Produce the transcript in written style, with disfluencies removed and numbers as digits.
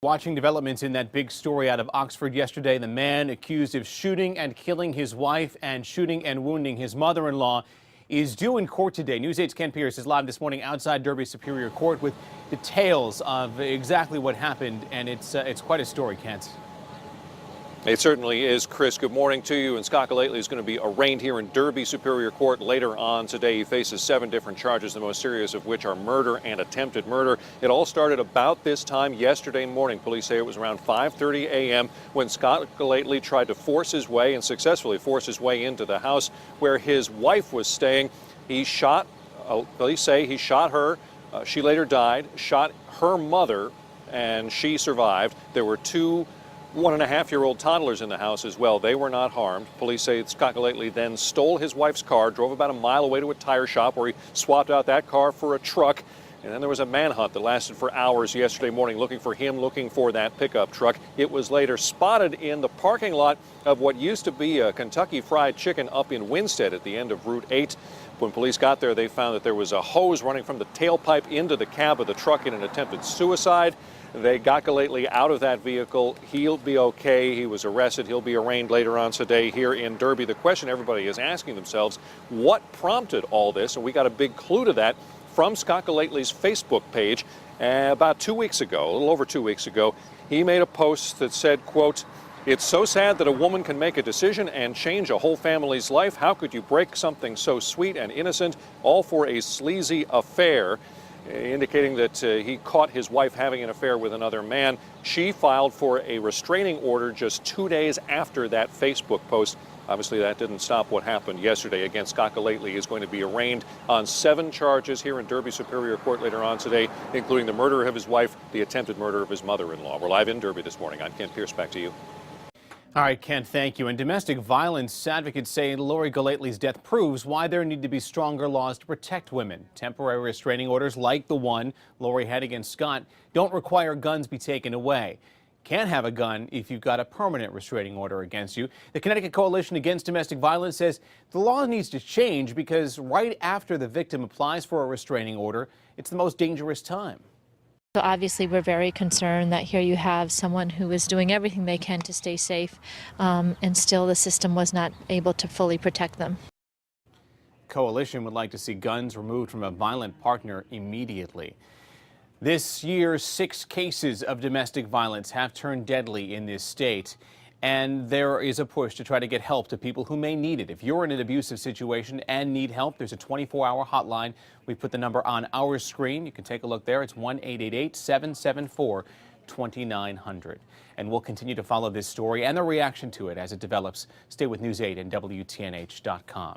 Watching developments in that big story out of Oxford yesterday, the man accused of shooting and killing his wife and shooting and wounding his mother-in-law is due in court today. News 8's Ken Pierce is live this morning outside Derby Superior Court with details of exactly what happened, and it's quite a story, Kent. It certainly is, Chris. Good morning to you. And Scott Gellatly is going to be arraigned here in Derby Superior Court later on today. He faces 7 different charges, the most serious of which are murder and attempted murder. It all started about this time yesterday morning. Police say it was around 5:30 a.m. when Scott Gellatly tried to force his way and successfully force his way into the house where his wife was staying. He shot, police say he shot her. She later died, shot her mother, and she survived. There were 2 1.5-year-old toddlers in the house as well. They were not harmed. Police say Scott Gellatly then stole his wife's car, drove about a mile away to a tire shop where he swapped out that car for a truck. And then there was a manhunt that lasted for hours yesterday morning looking for him, looking for that pickup truck. It was later spotted in the parking lot of what used to be a Kentucky Fried Chicken up in Winstead at the end of Route 8. When police got there, they found that there was a hose running from the tailpipe into the cab of the truck in an attempted suicide. They got Gellatly out of that vehicle. He'll be okay. He was arrested. He'll be arraigned later on today here in Derby. The question everybody is asking themselves, what prompted all this? And we got a big clue to that from Scott Gellatly's Facebook page about 2 weeks ago, a little over 2 weeks ago. He made a post that said, quote, "It's so sad that a woman can make a decision and change a whole family's life. How could you break something so sweet and innocent, all for a sleazy affair?" Indicating that he caught his wife having an affair with another man. She filed for a restraining order just 2 days after that Facebook post. Obviously, that didn't stop what happened yesterday. Again, Scott Gellatly is going to be arraigned on 7 charges here in Derby Superior Court later on today, including the murder of his wife, the attempted murder of his mother-in-law. We're live in Derby this morning. I'm Ken Pierce. Back to you. All right, Ken, thank you. And domestic violence advocates say Lori Gellatly's death proves why there need to be stronger laws to protect women. Temporary restraining orders like the one Lori had against Scott don't require guns be taken away. Can't have a gun if you've got a permanent restraining order against you. The Connecticut Coalition Against Domestic Violence says the law needs to change because right after the victim applies for a restraining order, it's the most dangerous time. So obviously we're very concerned that here you have someone who is doing everything they can to stay safe, and still the system was not able to fully protect them. Coalition would like to see guns removed from a violent partner immediately. This year, 6 cases of domestic violence have turned deadly in this state, and there is a push to try to get help to people who may need it. If you're in an abusive situation and need help, there's a 24-hour hotline. We put the number on our screen. You can take a look there. It's 1-888-774-2900. And we'll continue to follow this story and the reaction to it as it develops. Stay with News 8 and WTNH.com.